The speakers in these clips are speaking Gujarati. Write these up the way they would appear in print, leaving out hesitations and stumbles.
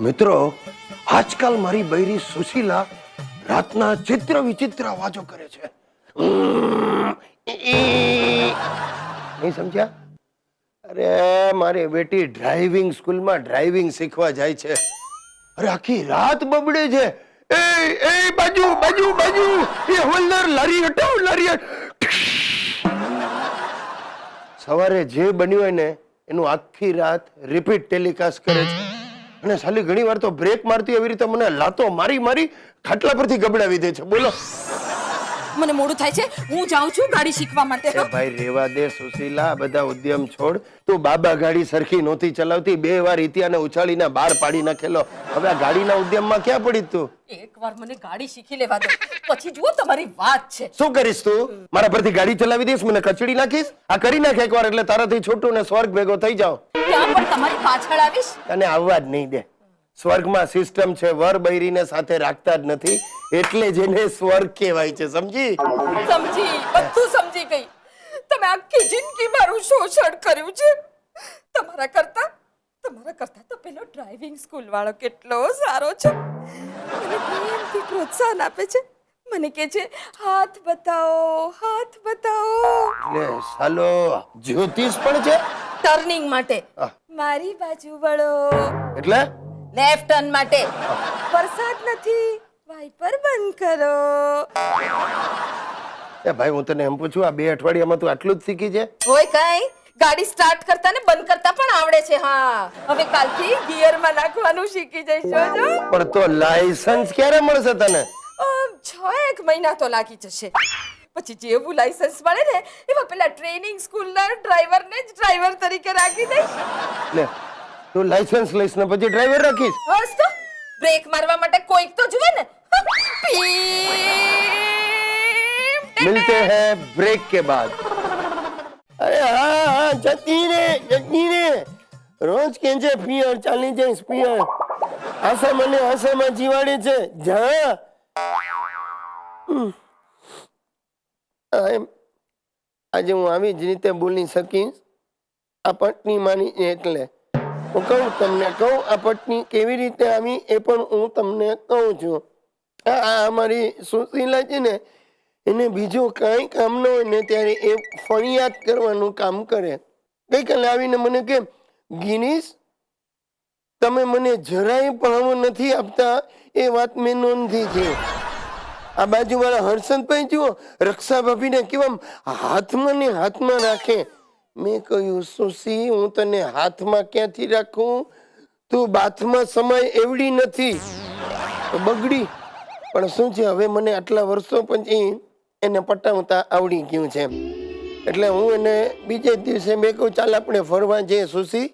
મિત્રો, આજકાલ મારી બૈરી સુશીલા રાતના ચિત્ર વિચિત્ર અવાજો કરે છે. નહીં સમજ્યા? અરે મારી બેટી ડ્રાઇવિંગ સ્કૂલમાં ડ્રાઇવિંગ શીખવા જાય છે. અરે આખી રાત બબડે છે. એ એ બાજુ બાજુ બાજુ, એ હવલદાર લારી હટાવ, લારી સવારે જે બન્યું હોય ને એનું આખી રાત રિપીટ ટેલિકાસ્ટ કરે છે. અને સાલી ઘણી વાર તો બ્રેક મારતી એવી રીતે મને લાતો મારી મારી ખાટલા પરથી ગબડાવી દે છે. બોલો, મને મોડું થાય છે, હું જાઉં છું ગાડી શીખવા માટે. એ ભાઈ રેવા દે સુશીલા, બધા ઉદ્યમ છોડ. તું બાબા ગાડી સરખી નહોતી ચલાવતી, 2 વાર ઇતિયાને ઉછાળીને બહાર પાડી નાખેલો. હવે આ ગાડીના ઉદ્યમમાં ક્યાં પડી તું? એકવાર મને ગાડી શીખી લેવા દો, પછી જુઓ તમારી વાત છે. શું કરીશ તું? મારા પરથી ગાડી ચલાવી દઈશ, મને કચડી નાખીશ? આ કરી નાખ એકવાર એટલે તારાથી છૂટું ને સ્વર્ગ ભેગો થઈ જાવ. ત્યાં પણ તમારી પાછળ આવીશ. તને આવવા જ નહીં દે. સ્વર્ગમાં સિસ્ટમ છે, વર બૈરીને સાથે રાખતા જ નથી, એટલે જ એને સ્વર્ગ કહેવાય છે. સમજી? સમજી, બધું સમજી ગઈ. તમે આખી જિંદગી મારું શોષણ કર્યું છે. તમારા કરતા તો પેલો ડ્રાઇવિંગ સ્કૂલ વાળો કેટલો સારો છે. મને પ્રેમથી પ્રોત્સાહન આપે છે. મને કહે છે હાથ બતાવો, હાથ બતાવો. લે સાલો જ્યોતિષ પણ છે. ટર્નિંગ માટે મારી બાજુ વળો, એટલે લેફ્ટ ટર્ન માટે. વરસાદ નથી, વાઇપર બંધ કરો. એ ભાઈ હું તને એમ પૂછું, આ 2 અઠવાડિયામાં તું આટલું જ શીખી છે? હોય કઈ ગાડી સ્ટાર્ટ કરતા ને બંધ કરતા પણ આવડે છે. હા, હવે કાલથી ગિયરમાં નાખવાનું શીખી જઈશ. જો પણ તો લાયસન્સ ક્યારે મળશે તને? 6-1 મહિના તો લાગી જશે. પછી જેવું લાયસન્સ મળે ને એવા પેલા ટ્રેનિંગ સ્કૂલના ડ્રાઈવરને જ ડ્રાઈવર તરીકે રાખી દઈશ. લે તું લાયસન્સ લઈશ ને પછી ડ્રાઈવર રાખીશ? બસ તો બ્રેક મારવા માટે કોઈક તો જુએ ને. મિલતે હૈ બ્રેક કે બાદ. અરે હા હા, જતી રે. રોજ કે છે પિયર ચાલી જાય પિયર. આસા મને આસામાં જીવાડે છે. જા આજે હું આવી જ રીતે બોલી શકીશ. આ પત્ની માની એટલે હું તમને કહું આ પત્ની કેવી રીતે આવી એ પણ હું તમને કહું છું. આ અમારી સુશીલા છે ને, એને બીજું કાંઈ કામ ન હોય ને ત્યારે એ ફરિયાદ કરવાનું કામ કરે. ગઈકાલે આવીને મને કે ગિરીશ તમે મને જરાય ભાવ નથી આપતા, એ વાત મેં નોંધી છે. આ બાજુવાળા હર્ષદભાઈ જુઓ રક્ષા ભાભીને કેવા હાથમાં ને હાથમાં રાખે. મેં કહ્યું સુશી હું તને હાથમાં ક્યાંથી રાખું, તું બાથમાં સમાય એવડી નથી. બગડી પણ શું છે, હવે મને આટલા વર્ષો પછી એને પટાવતા આવડી ગયું છે. એટલે હું એને બીજે દિવસે મેં કહું ચાલ આપણે ફરવા જઈએ સુશી.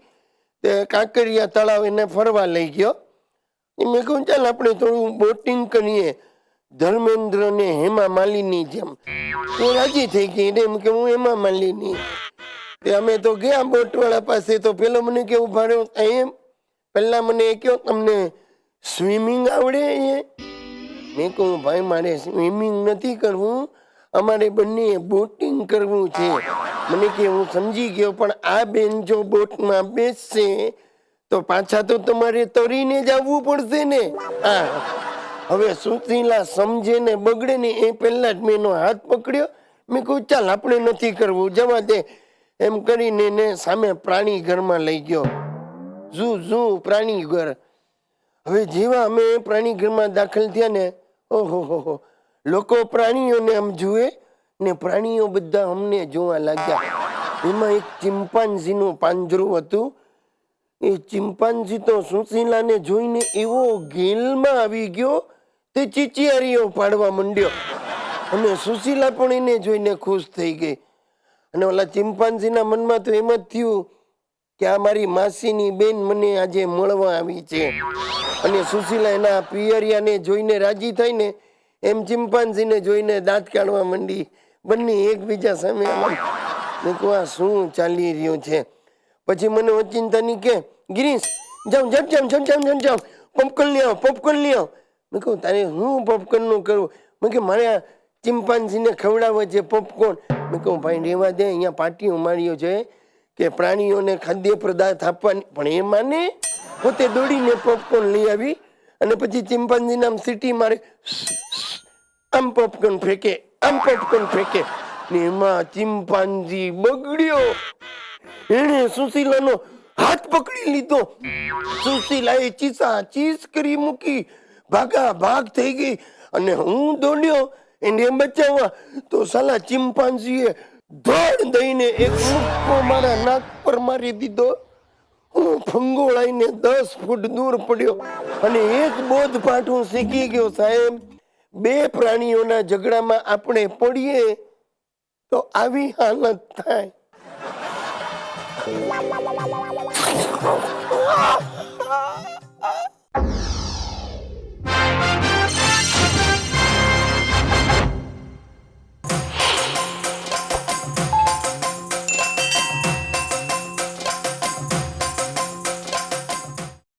તે કાંકરિયા તળાવ એને ફરવા લઈ ગયો. મેં કહું ચાલ આપણે થોડું બોટિંગ કરીએ ધર્મેન્દ્ર ને હેમા માલિની જેમ. એ રાજી થઈ ગઈ એમ કે હું હેમા માલિની. તે અમે તો ગયા બોટવાળા પાસે, તો પેલો મને કેવું ભાડ્યો એમ પહેલા મને એ કહ્યો તમને સ્વિમિંગ આવડે? મેં કહું ભાઈ મારે સ્વિમિંગ નથી કરવું, અમારે બંને બોટિંગ કરવું છે. મને કે હું સમજી ગયો, પણ આ બેન જો બોટમાં બેસશે તો પાછા તો તમારે તરીને જ આવવું પડશે ને. હા, હવે સુશીલા સમજે ને બગડે ને એ પહેલા જ મેં એનો હાથ પકડ્યો. મેં કહું ચાલ આપણે નથી કરવું, જવા દે. એમ કરીને એને સામે પ્રાણી ઘરમાં લઈ ગયો. ઝૂ પ્રાણી ઘર. હવે જેવા અમે પ્રાણી ઘરમાં દાખલ થયા ને, ઓહો લોકો પ્રાણીઓને આમ જુએ ને પ્રાણીઓ બધા અમને જોવા લાગ્યા. એમાં એક ચિમ્પાન્ઝીનું પાંજરું હતું. એ ચિમ્પાન્ઝી તો સુશીલાને જોઈને એવો ગેલમાં આવી ગયો, તે ચીચિયારીઓ પાડવા માંડ્યો. અને સુશીલા પણ એને જોઈને ખુશ થઈ ગઈ. અને ઓલા ચિમ્પાન્ઝીના મનમાં તો એમ જ થયું કે આ મારી માસીની બેન મને આજે મળવા આવી છે. અને સુશીલા એના પિયરિયાને જોઈને રાજી થઈને એમ ચિમ્પાન્ઝીને જોઈને દાંત કાઢવા માંડી. બંને એકબીજા સામે મેં કહું આ શું ચાલી રહ્યું છે. પછી મને ઓચિંતાની કે ગિરીશ જાઉં જાઉં પોપકોર્ન લઈ આવો. મેં કહું તારે હું પોપકોર્નનું કરું? મેં કે મારે આ ચિમ્પાન્ઝીને ખવડાવે છે પોપકોર્ન. મેં કહું ભાઈ રેવા દે, અહીંયા પાટીઓ માર્યો છે કે પ્રાણીઓને ખાદ્ય પદાર્થ આપવાની, પણ એ માને પોતે દોડીને પોપકોર્ન લઈ આવી અને પછી ચિંપાંજીને આમ સીટી મારે, આમ પોપકોર્ન ફેંકે, આમ પોપકોર્ન ફેંકે ને એમાં ચિંપાંજી બગડ્યો. એણે સુશીલાનો હાથ પકડી લીધો. સુશીલાએ ચીસા ચીસ કરી મૂકી, ભાગા ભાગ થઈ ગઈ અને હું દોડ્યો એને બચાવવા તો સાલા ચિંપાંજીએ ધોડ દઈને એક મુક્કો મારા નાક પર મારી દીધો. હું ફંગોળાઈને 10 ફૂટ દૂર પડ્યો અને એક બોધપાઠ હું શીખી ગયો સાહેબ, બે પ્રાણીઓના ઝઘડામાં આપણે પડીએ તો આવી હાલત થાય.